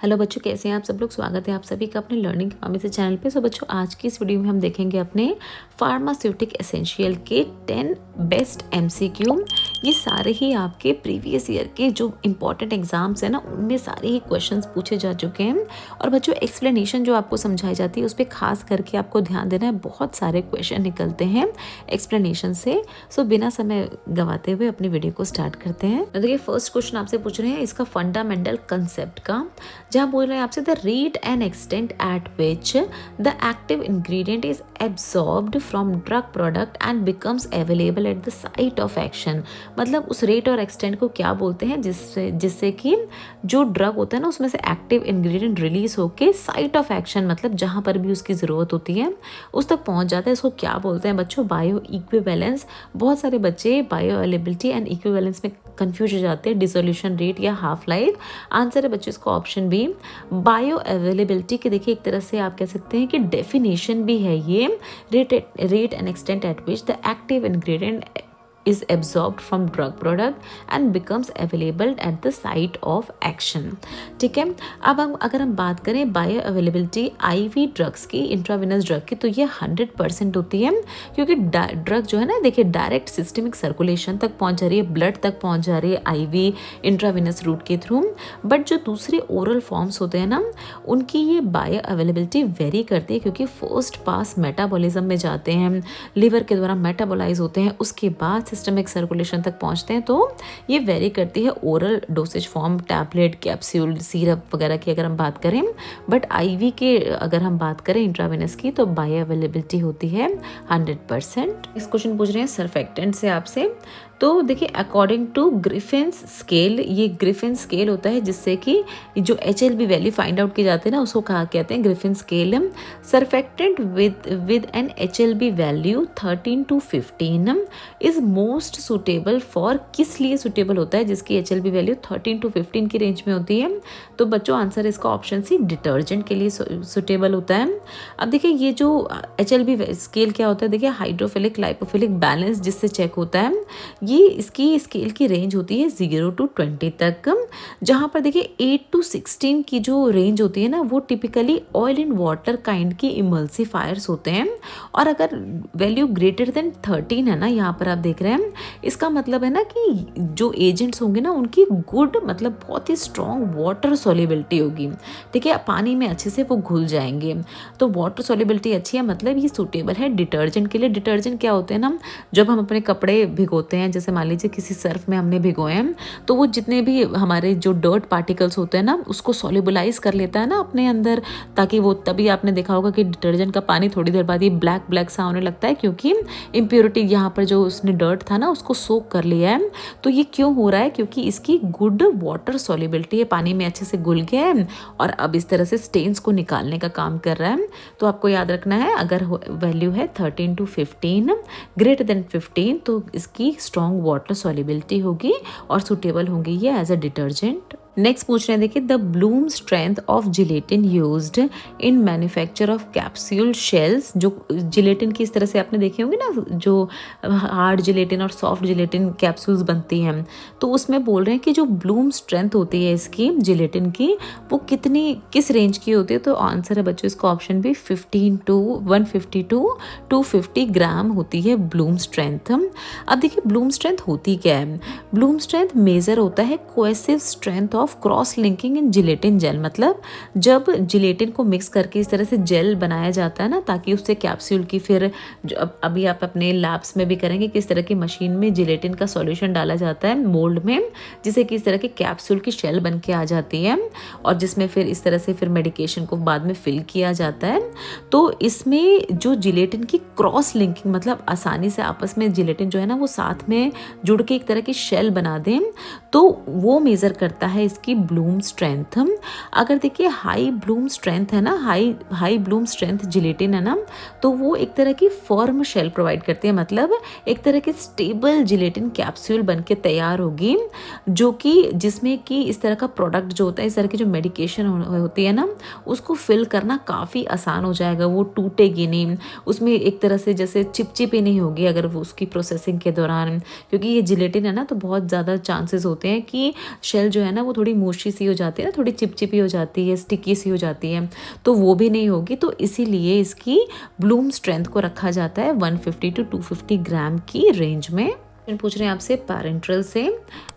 Hello बच्चों, कैसे हैं आप सब लोग। स्वागत है आप सभी का अपने लर्निंग फार्मेसी चैनल पे। सो बच्चों, आज की इस वीडियो में हम देखेंगे अपने फार्मास्यूटिक एसेंशियल के 10 बेस्ट एमसीक्यू। ये सारे ही आपके प्रीवियस ईयर के जो इंपॉर्टेंट एग्जाम्स हैं ना, उनमें सारे ही क्वेश्चंस पूछे जा चुके हैं। और बच्चों, एक्सप्लेनेशन जो आपको समझाई जाती है उस पर खास करके आपको ध्यान देना है। बहुत सारे क्वेश्चन निकलते हैं एक्सप्लेनेशन से। सो बिना समय गंवाते हुए अपनी वीडियो को स्टार्ट करते हैं। तो देखिए, फर्स्ट क्वेश्चन आपसे पूछ रहे हैं इसका फंडामेंटल कंसेप्ट का, जहाँ बोल रहे हैं आपसे the rate and extent eight which the active ingredient is absorbed from drug product and becomes available at the site of action. मतलब उस रेट और एक्सटेंट को क्या बोलते हैं जिससे कि जो ड्रग होता है ना, उसमें से एक्टिव इंग्रेडिएंट रिलीज होके साइट ऑफ एक्शन, मतलब जहाँ पर भी उसकी ज़रूरत होती है उस तक पहुँच जाता है। इसको क्या बोलते हैं बच्चों? Bio equivalence. बहुत सारे बच्चे बायो अवेलेबिलिटी एंड इक्विवेलेंस में कंफ्यूज हो जाते हैं, डिसोल्यूशन रेट या हाफ लाइफ। आंसर है बच्चों इसका ऑप्शन बी, बायो अवेलेबिलिटी के। देखिए, एक तरह से आप कह सकते हैं कि डेफिनेशन भी है ये, rate and extent eight which the active ingredient is absorbed from drug product and becomes available at the site of action। ठीक है, अब हम अगर हम बात करें बायो अवेलेबिलिटी आईवी ड्रग्स की, इंट्रावेनस ड्रग की, तो ये 100% होती है, क्योंकि ड्रग जो है ना, देखिए डायरेक्ट सिस्टमिक सर्कुलेशन तक पहुंच जा रही है, ब्लड तक पहुंच जा रही है आईवी इंट्रावेनस रूट के थ्रू। बट जो दूसरे ओरल फॉर्म्स होते हैं ना, उनकी ये बायो अवेलेबिलिटी वेरी करती है, क्योंकि फर्स्ट पास मेटाबॉलिज्म में जाते हैं, लिवर के द्वारा मेटाबोलाइज होते हैं, उसके बाद सिस्टमिक सर्कुलेशन तक पहुंचते हैं। तो ये वेरी करती है oral dosage form, tablet, capsule, syrup वगैरह की अगर हम बात करें। बट आईवी के अगर हम बात करें इंट्रावेनस की, तो बायो अवेलेबिलिटी होती है 100%। इस क्वेश्चन पूछ रहे हैं सर्फेक्टेंट से आपसे। तो देखिए, अकॉर्डिंग टू ग्रिफिन्स स्केल, ये ग्रिफिन स्केल होता है जिससे कि जो HLB वैल्यू फाइंड आउट की जाती है ना, उसको कहा कहते हैं Griffin scale. Surfactant with an HLB value 13 to 15 is most suitable for, किस लिए सुटेबल होता है जिसकी HLB वैल्यू 13 to 15 की रेंज में होती है? तो बच्चों, आंसर इसका ऑप्शन सी, डिटर्जेंट के लिए सुटेबल होता है। अब देखिए, ये जो HLB स्केल क्या होता है, देखिए हाइड्रोफिलिक लाइपोफिलिक बैलेंस जिससे चेक होता है, ये इसकी स्केल की रेंज होती है 0 to 20 तक। जहाँ पर देखिए 8 to 16 की जो रेंज होती है ना, वो typically oil in water kind की इमल्सिफायर्स होते हैं। और अगर वैल्यू ग्रेटर देन 13 है ना, यहाँ पर आप देख रहे हैं, इसका मतलब है ना कि जो एजेंट्स होंगे ना, उनकी गुड, मतलब बहुत ही स्ट्रॉन्ग वाटर सॉल्युबिलिटी होगी। ठीक है, पानी में अच्छे से वो घुल जाएंगे। तो वाटर सॉल्युबिलिटी अच्छी है, मतलब ये सूटेबल है डिटर्जेंट के लिए। डिटर्जेंट क्या होते हैं ना, जब हम अपने कपड़े भिगोते हैं, जैसे मान लीजिए किसी सर्फ में हमने भिगोए हैं, तो वो जितने भी हमारे जो डर्ट पार्टिकल्स होते हैं ना, उसको सॉल्युबलाइज कर लेता है ना अपने अंदर, ताकि वो, तभी आपने देखा होगा कि डिटर्जेंट का पानी थोड़ी देर बाद ये ब्लैक ब्लैक सा होने लगता है, क्योंकि इम्प्योरिटी यहाँ पर जो उसने डर्ट था ना, उसको सोक कर लिया है। तो ये क्यों हो रहा है? क्योंकि इसकी गुड वाटर सॉल्युबिलिटी है, पानी में अच्छे से घुल गया है और अब इस तरह से स्टेन्स को निकालने का काम कर रहा है। तो आपको याद रखना है, अगर वैल्यू है 13 to 15, ग्रेटर देन 15, तो इसकी स्ट्रॉन्ग वाटर सॉल्युबिलिटी होगी और सुटेबल होंगी ये एज अ डिटर्जेंट। नेक्स्ट पूछ रहे हैं, देखिए the Bloom strength of gelatin used in manufacture of capsule shells. जो जिलेटिन की इस तरह से आपने देखे होंगे ना, जो हार्ड जिलेटिन और सॉफ्ट जिलेटिन कैप्सूल्स बनती हैं, तो उसमें बोल रहे हैं कि जो ब्लूम स्ट्रेंथ होती है इसकी जिलेटिन की, वो किस रेंज की होती है? तो आंसर है बच्चों इसका ऑप्शन भी 150 to 250 ग्राम होती है ब्लूम स्ट्रेंथ। अब देखिए, ब्लूम स्ट्रेंथ होती क्या है? ब्लूम स्ट्रेंथ मेजर होता है cohesive strength of cross linking in gelatin gel. मतलब जब जिलेटिन को मिक्स करके इस तरह से जेल बनाया जाता है ना, ताकि उससे कैप्सूल की, फिर जो अभी आप अपने लैब्स में भी करेंगे, किस तरह की मशीन में जिलेटिन का सॉल्यूशन डाला जाता है मोल्ड में, जिससे कि इस तरह की कैप्सूल की शेल बन के आ जाती है, और जिसमें फिर इस तरह से फिर मेडिकेशन को बाद में फिल किया जाता है। तो इसमें जो जिलेटिन की क्रॉस लिंकिंग, मतलब आसानी से आपस में जिलेटिन जो है ना, वो साथ में जुड़ के एक तरह की शेल बना दें, तो वो मेजर करता है इसकी ब्लूम स्ट्रेंथ। अगर देखिए हाई ब्लूम स्ट्रेंथ है ना, हाई ब्लूम स्ट्रेंथ जिलेटिन है ना, तो वो एक तरह की फर्म शेल प्रोवाइड करती है, मतलब एक तरह की स्टेबल जिलेटिन कैप्सूल बन के तैयार होगी, जो कि जिसमें कि इस तरह का प्रोडक्ट जो होता है, इस तरह की जो मेडिकेशन होती है ना, उसको फिल करना काफ़ी आसान हो जाएगा। वो टूटेगी नहीं, उसमें एक तरह से जैसे चिपचिपी नहीं होगी अगर वो उसकी प्रोसेसिंग के दौरान, क्योंकि ये जिलेटिन है ना, तो बहुत ज़्यादा चांसेस होते हैं कि शेल जो है ना, वो थोड़ी मूशी सी हो जाती है ना, थोड़ी चिपचिपी हो जाती है, स्टिकी सी हो जाती है, तो वो भी नहीं होगी। तो इसीलिए इसकी ब्लूम स्ट्रेंथ को रखा जाता है 150 to 250 ग्राम की रेंज में। पूछ रहे हैं आपसे पैरेंट्रल से,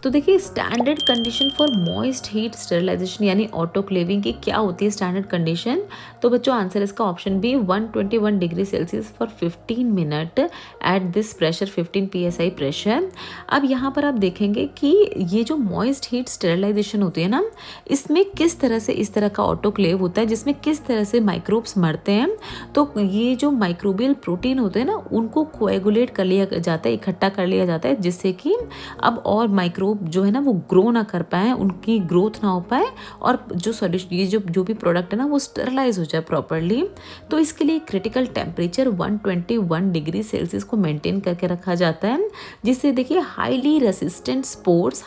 तो देखिए standard condition for moist heat sterilization यानी ऑटोक्लेविंग की क्या होती है स्टैंडर्ड कंडीशन। तो बच्चों आंसर इसका option B 121 degree Celsius for 15 minute at this pressure 15 psi pressure. अब यहाँ पर आप देखेंगे कि ये जो मॉइस्ट हीट स्टेरिलाइजेशन होती है ना, इसमें किस तरह से इस तरह का ऑटोक्लेव होता है जिसमें किस तरह से माइक्रोब्स मरते हैं। तो ये जो माइक्रोबियल प्रोटीन होते हैं ना, उनको कोएगुलेट कर लिया जाता है, इकट्ठा कर लिया जाता है, जिससे कि अब और माइक्रोब जो है ना वो ग्रो ना कर पाए, उनकी ग्रोथ ना हो पाए, और जो सॉल्यूशन ये जो भी प्रोडक्ट है ना वो स्टेरलाइज हो जाए प्रॉपर्ली। तो इसके लिए क्रिटिकल टेम्परेचर 121 डिग्री सेल्सियस को मेंटेन करके रखा जाता है, जिससे देखिए हाईली रेजिस्टेंट स्पोर्स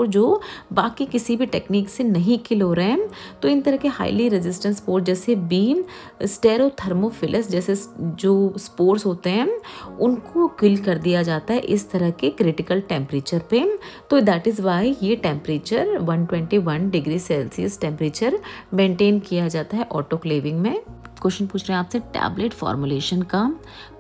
जो बाकी किसी भी टेक्निक से नहीं किल हो रहे हैं, तो इन तरह के हाईली रेजिस्टेंट स्पोर्स जैसे बीम स्टेरोथर्मोफिलस जैसे जो स्पोर्स होते हैं उनको किल कर दिया जाता है इस तरह के क्रिटिकल टेम्परेचर पे। तो दैट इज़ वाई ये temperature 121 degree Celsius temperature maintain किया जाता है ऑटोक्लेविंग में। क्वेश्चन पूछ रहे हैं आपसे टैबलेट फॉर्मुलेशन का।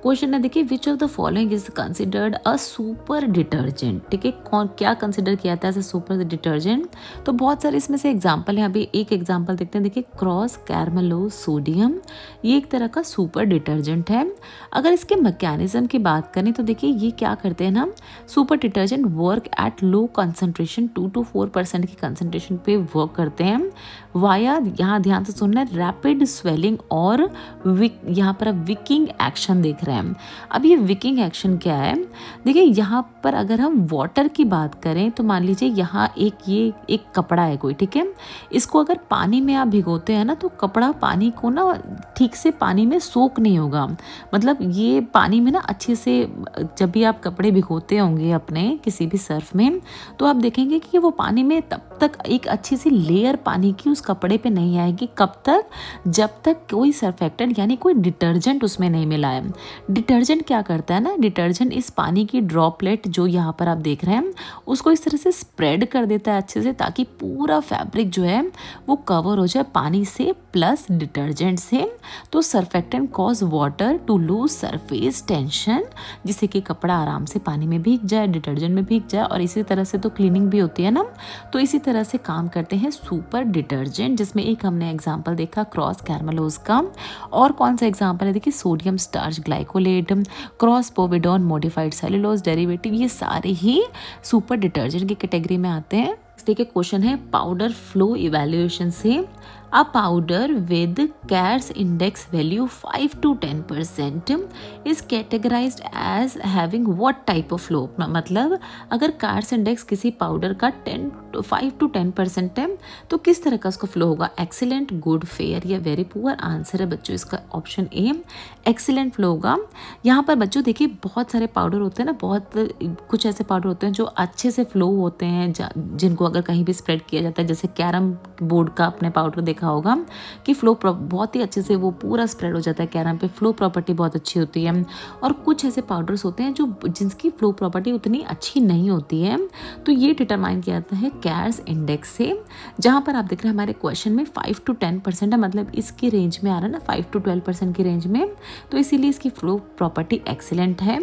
क्वेश्चन है देखिए, which of the following is considered a super detergent. ठीक है, कौन क्या कंसिडर किया जाता है एज अ सुपर डिटर्जेंट। तो बहुत सारे इसमें से एग्जाम्पल है, अभी एक एग्जाम्पल देखते हैं। देखिए क्रॉस कैरमेलो सोडियम, ये एक तरह का सुपर डिटर्जेंट है। अगर इसके मैकेनिज्म की बात करें तो देखिए ये क्या करते हैं ना, super detergent work at low concentration 2 to 4% की कंसंट्रेशन पे वर्क करते हैं वाया, यहाँ ध्यान से सुनना, रैपिड स्वेलिंग और यहाँ पर आप विकिंग एक्शन देख रहे हैं। अब ये विकिंग एक्शन क्या है, देखिए यहाँ पर अगर हम वाटर की बात करें तो मान लीजिए यहाँ ये एक कपड़ा है कोई, ठीक है, इसको अगर पानी में आप भिगोते हैं ना तो कपड़ा पानी को ना ठीक से पानी में सोक नहीं होगा। मतलब ये पानी में ना अच्छे से, जब भी आप कपड़े भिगोते होंगे अपने किसी भी सर्फ में, तो आप देखेंगे कि वो पानी में तब तक एक अच्छी सी लेयर पानी की उस कपड़े पे नहीं आएगी। कब तक? जब तक कोई सर्फेक्टेंट यानी कोई डिटर्जेंट उसमें नहीं मिला है। डिटर्जेंट क्या करता है ना, डिटर्जेंट इस पानी की ड्रॉपलेट जो यहाँ पर आप देख रहे हैं उसको इस तरह से स्प्रेड कर देता है अच्छे से, ताकि पूरा फैब्रिक जो है वो कवर हो जाए पानी से प्लस डिटर्जेंट से। तो surfactant cause water to lose surface tension, जिससे कि कपड़ा आराम से पानी में भीग जाए, डिटर्जेंट में भीग जाए, और इसी तरह से तो क्लीनिंग भी होती है ना। तो इसी तरह से काम करते हैं सुपर डिटर्जेंट, जिसमें एक हमने एग्जांपल देखा क्रॉस कैरमेलोज का। और कौन सा एग्जांपल है देखिए, sodium starch glycolate, cross povidone modified cellulose derivative, ये सारे ही सुपर डिटर्जेंट की कैटेगरी में आते हैं। देखिए क्वेश्चन है पाउडर फ्लो इवैल्यूएशन से, a powder with CARS index value 5 to 10% is categorized as having what type of flow। मतलब अगर CARS इंडेक्स किसी पाउडर का 5 to 10% है तो किस तरह का उसका फ्लो होगा, एक्सीलेंट, गुड, फेयर या वेरी पुअर। आंसर है बच्चों इसका ऑप्शन ए, एक्सीलेंट फ्लो होगा। यहाँ पर बच्चों देखिए बहुत सारे पाउडर होते हैं ना, बहुत कुछ ऐसे पाउडर होते हैं जो अच्छे से फ्लो होते हैं, जिनको अगर कहीं भी स्प्रेड किया जाता है, जैसे कैरम बोर्ड का अपने पाउडर देखा होगा कि फ्लो बहुत ही अच्छे से वो पूरा स्प्रेड हो जाता है कैरम पे, फ्लो प्रॉपर्टी बहुत अच्छी होती है। और कुछ ऐसे पाउडर्स होते हैं जो जिनकी फ्लो प्रॉपर्टी उतनी अच्छी नहीं होती है। तो ये डिटरमाइन किया जाता है कैर्स इंडेक्स से, जहाँ पर आप देख रहे हैं हमारे क्वेश्चन में 5 to 10% है, मतलब इसकी रेंज में आ रहा है ना 5 to 12% की रेंज में, तो इसीलिए इसकी फ्लो प्रॉपर्टी एक्सीलेंट है।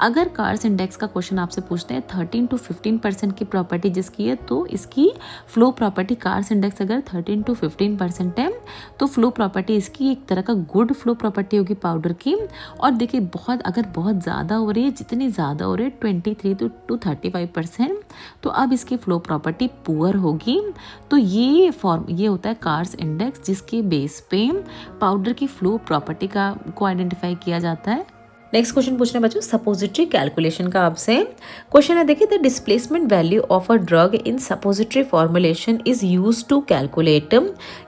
अगर कार्स इंडेक्स का क्वेश्चन आपसे पूछते हैं 13 to 15% की प्रॉपर्टी जिसकी है, तो इसकी फ्लो प्रॉपर्टी कार्स इंडेक्स अगर 13 to 15% है तो फ्लो प्रॉपर्टी इसकी एक तरह का गुड फ्लो प्रॉपर्टी होगी पाउडर की। और देखिए अगर बहुत ज़्यादा हो रही है, जितनी ज़्यादा हो रही है 23 to 35%, तो अब इसकी फ्लो प्रॉपर्टी पुअर होगी। तो ये होता है कार्स इंडेक्स, जिसके बेस पे पाउडर की फ्लो प्रॉपर्टी को आइडेंटिफाई किया जाता है। नेक्स्ट क्वेश्चन पूछ रहे हैं बच्चों सपोजिटरी कैलकुलेशन का आपसे। क्वेश्चन है देखिए, the displacement value of a drug in suppository formulation is used to calculate.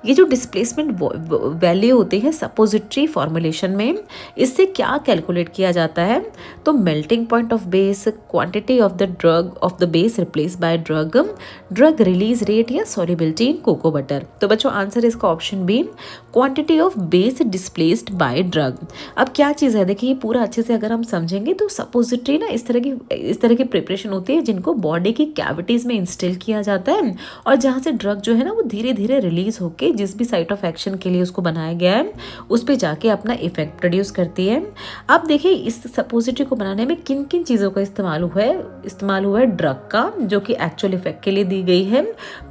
ये जो डिस्प्लेसमेंट वैल्यू होती है सपोजिटरी फॉर्मुलेशन में, इससे क्या कैलकुलेट किया जाता है, तो melting point of base, quantity of the drug of the base replace by drug, drug release rate या सॉल्युबिलिटी इन कोको बटर। तो बच्चों आंसर इसका option B, quantity of base displaced by drug. अब क्या चीज़ है देखिए, ये पूरा अच्छे से अगर हम समझेंगे तो सपोजिटरी ना इस तरह की प्रिपरेशन होती है जिनको बॉडी की कैविटीज़ में इंस्टिल किया जाता है, और जहाँ से ड्रग जो है ना वो धीरे धीरे रिलीज होके जिस भी साइट ऑफ एक्शन के लिए उसको बनाया गया है उस पर जाके अपना इफेक्ट प्रोड्यूस करती है। अब देखिए इस सपोजिटरी को बनाने में किन किन चीज़ों का इस्तेमाल हुआ है ड्रग का जो कि एक्चुअल इफेक्ट के लिए दी गई है,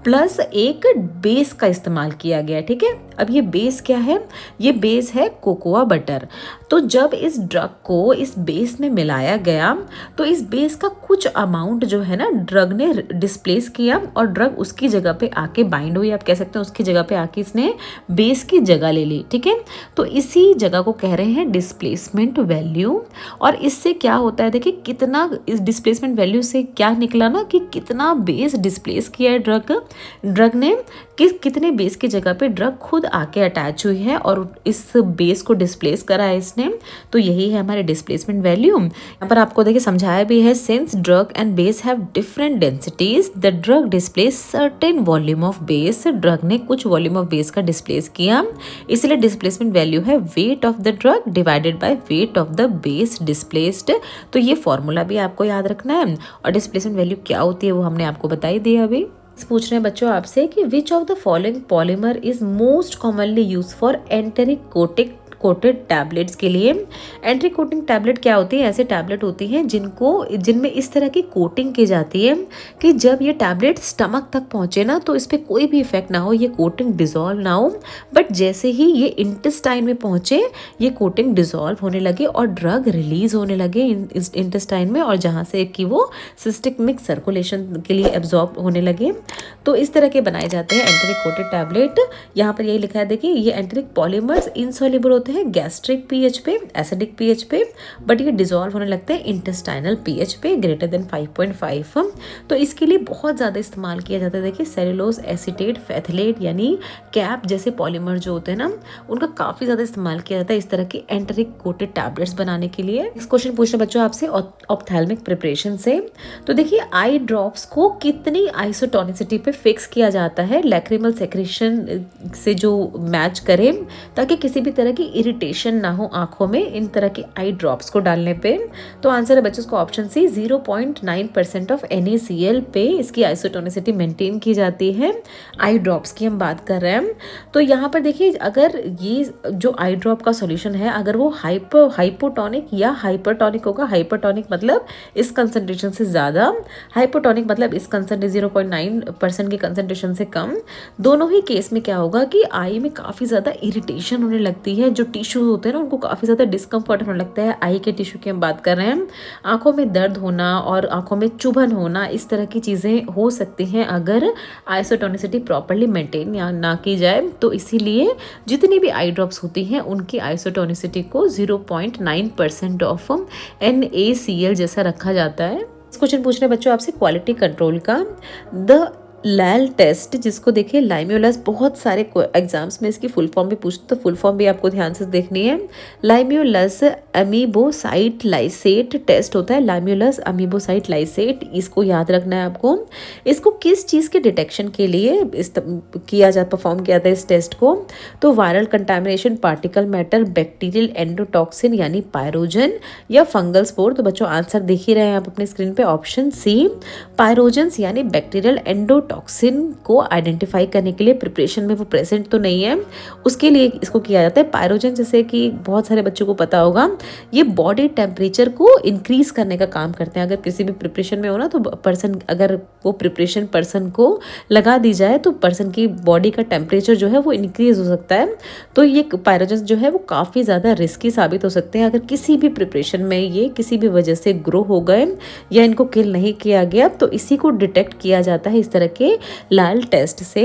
प्लस एक बेस का इस्तेमाल किया गया। ठीक है, अब ये बेस क्या है? ये बेस है कोकोआ बटर। तो जब इस ड्रग को इस बेस में मिलाया गया तो इस बेस का कुछ अमाउंट जो है ना ड्रग ने डिस्प्लेस किया और ड्रग उसकी जगह पे आके बाइंड हुई, आप कह सकते हैं उसकी जगह पे आके इसने बेस की जगह ले ली। ठीक है, तो इसी जगह को कह रहे हैं डिस्प्लेसमेंट वैल्यू। और इससे क्या होता है, देखिए कितना इस डिस्प्लेसमेंट वैल्यू से क्या निकला ना कि कितना बेस डिस्प्लेस किया है ड्रग ने, कितने बेस की जगह पे ड्रग खुद आके अटैच हुई है और इस बेस को डिस्प्लेस करा है इसने। तो यही है हमारे डिस्प्लेसमेंट वैल्यू। यहाँ पर आपको देखिए समझाया भी है, since drug and base have different densities the drug displace certain volume of base. Drug ने कुछ वॉल्यूम ऑफ बेस का डिस्प्लेस किया, इसलिए डिस्प्लेसमेंट वैल्यू है weight of the drug divided by weight of the base displaced. तो ये formula भी आपको याद रखना है। और डिस्प्लेसमेंट वैल्यू क्या होती है वो हमने आपको बताई दी अभी। पूछ रहे हैं बच्चों आपसे कि which of the following polymer is most commonly use for enteric coated tablets के लिए। एंट्री कोटिंग टैबलेट क्या होती है? ऐसे टैबलेट होती हैं जिनमें इस तरह की कोटिंग की जाती है कि जब ये टैबलेट स्टमक तक पहुंचे ना तो इस पर कोई भी इफेक्ट ना हो, ये कोटिंग डिजॉल्व ना हो, बट जैसे ही ये इंटेस्टाइन में पहुंचे ये कोटिंग डिजॉल्व होने लगे और ड्रग रिलीज होने लगे इंटेस्टाइन में, और जहाँ से कि वो सिस्टिक मिक्स सर्कुलेशन के लिए एब्जॉर्ब होने लगे। तो इस तरह के बनाए जाते हैं एंटेरिक कोटेड टैबलेट। यहाँ पर यही लिखा है, देखिए ये एंटेरिक पॉलीमर्स इनसॉल्युबल होते हैं गैस्ट्रिक पीएच पे, एसिडिक पीएच पे, बट ये डिसॉल्व होने लगते हैं इंटेस्टाइनल पीएच पे ग्रेटर देन 5.5। तो इसके लिए बहुत ज़्यादा इस्तेमाल किया जाता है। देखिए सेलुलोज एसीटेट, फैथलेट यानी कैप जैसे पॉलीमर जो होते हैं ना उनका काफ़ी ज़्यादा इस्तेमाल किया जाता है इस तरह की एंटेरिक कोटेड टैबलेट्स बनाने के लिए। इस क्वेश्चन पूछना बच्चों आपसे ऑप्थेल्मिक प्रिपरेशन से। तो देखिए आई ड्रॉप्स को कितनी आइसोटोनिसिटी पे फिक्स किया जाता है लैक्रिमल सेक्रेशन से जो मैच करे, ताकि किसी भी तरह की इरिटेशन ना हो आंखों में इन तरह के आई ड्रॉप्स को डालने पे। तो आंसर है बच्चों को ऑप्शन सी 0.9% ऑफ NaCl पे इसकी आइसोटोनिसिटी मेंटेन की जाती है। आई ड्रॉप्स की हम बात कर रहे हैं। तो यहाँ पर देखिए अगर ये जो आई ड्रॉप का सॉल्यूशन है अगर वो हाइपोटोनिक या हाइपरटोनिक होगा, हाइपरटोनिक मतलब इस कंसंट्रेशन से ज़्यादा, हाइपोटोनिक मतलब इस 0.9% की कंसंट्रेशन से कम, दोनों ही केस में क्या होगा कि आई में काफ़ी ज़्यादा इरिटेशन होने लगती है। जो टिश्यू होते हैं ना उनको काफ़ी ज़्यादा डिस्कम्फर्ट होने लगता है। आई के टिश्यू की हम बात कर रहे हैं। आंखों में दर्द होना और आंखों में चुभन होना इस तरह की चीज़ें हो सकती हैं अगर आइसोटोनिसिटी प्रॉपर्ली मेंटेन या ना की जाए। तो इसीलिए जितनी भी आई ड्रॉप्स होती हैं उनकी आइसोटोनिसिटी को 0.9% ऑफ NaCl जैसा रखा जाता है। क्वेश्चन पूछ रहे हैं बच्चों आपसे क्वालिटी कंट्रोल का। द लैल टेस्ट जिसको देखिए लाइम्यूलस, बहुत सारे एग्जाम्स में इसकी फुल फॉर्म भी पूछते तो फुल फॉर्म भी आपको ध्यान से देखनी है। लाइम्यूलस अमीबोसाइट लाइसेट टेस्ट होता है, लाइम्यूलस अमीबोसाइट लाइसेट, इसको याद रखना है आपको। इसको किस चीज़ के डिटेक्शन के लिए परफॉर्म किया था इस टेस्ट को? तो viral contamination, particle matter, bacterial endotoxin यानी पायरोजन, या फंगल स्पोर। तो बच्चों आंसर देख ही रहे हैं आप अपने स्क्रीन पे, ऑप्शन सी पायरोजन्स यानी बैक्टीरियल एंडोटॉक्सिन को आइडेंटिफाई करने के लिए प्रिपरेशन में वो प्रेजेंट तो नहीं है, उसके लिए इसको किया जाता है। पायरोजन जैसे कि बहुत सारे बच्चों को पता होगा ये बॉडी टेम्परेचर को इंक्रीज करने का काम करते हैं। अगर किसी भी प्रिपरेशन में हो ना तो अगर वो प्रिपरेशन पर्सन को लगा दी जाए तो पर्सन की बॉडी का टेम्परेचर जो है वो इंक्रीज हो सकता है। तो ये पायरोजन जो है वो काफ़ी ज़्यादा रिस्की साबित हो सकते हैं अगर किसी भी प्रिपरेशन में ये किसी भी वजह से ग्रो हो गए या इनको किल नहीं किया गया। तो इसी को डिटेक्ट किया जाता है इस तरह के लाल टेस्ट से।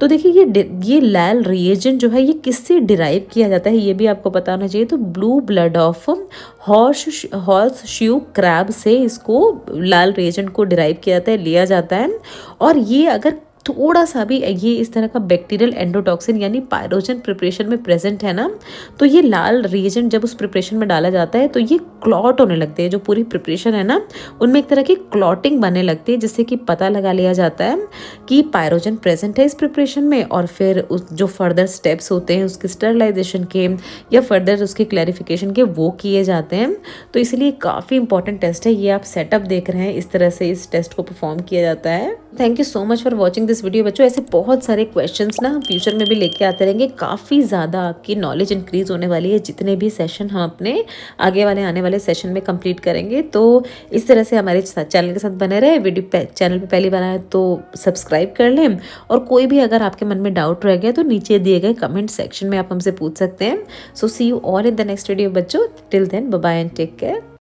तो देखिए ये लाल रिएजेंट जो है ये किससे डिराइव किया जाता है ये भी आपको पता होना चाहिए। तो blue blood of horse shoe crab से इसको लाल रिएजेंट को डिराइव किया जाता है, लिया जाता है। और ये अगर थोड़ा सा भी ये इस तरह का बैक्टीरियल एंडोटॉक्सिन यानी पायरोजन प्रिपरेशन में प्रेजेंट है ना, तो ये लाल रिएजेंट जब उस प्रिपरेशन में डाला जाता है तो ये क्लॉट होने लगते हैं। जो पूरी प्रिपरेशन है ना, उनमें एक तरह की क्लॉटिंग बनने लगती है, जिससे कि पता लगा लिया जाता है कि पायरोजन प्रेजेंट है इस प्रिपरेशन में। और फिर उस जो फर्दर स्टेप्स होते हैं उसके स्टरलाइजेशन के या फर्दर उसके क्लैरिफिकेशन के, वो किए जाते हैं। तो इसलिए काफ़ी इंपॉर्टेंट टेस्ट है ये। आप सेटअप देख रहे हैं, इस तरह से इस टेस्ट को परफॉर्म किया जाता है। Thank you so much for watching this video बच्चों। ऐसे बहुत सारे क्वेश्चंस ना फ्यूचर में भी लेके आते रहेंगे। काफ़ी ज़्यादा आपकी नॉलेज इंक्रीज होने वाली है जितने भी सेशन हम अपने आगे वाले आने वाले सेशन में कंप्लीट करेंगे। तो इस तरह से हमारे चैनल के साथ बने रहे। वीडियो चैनल पे पहली बार आए तो सब्सक्राइब कर लें, और कोई भी अगर आपके मन में डाउट रह गया तो नीचे दिए गए कमेंट सेक्शन में आप हमसे पूछ सकते हैं। So see you all in the next video बच्चों। Till then bye bye and take care.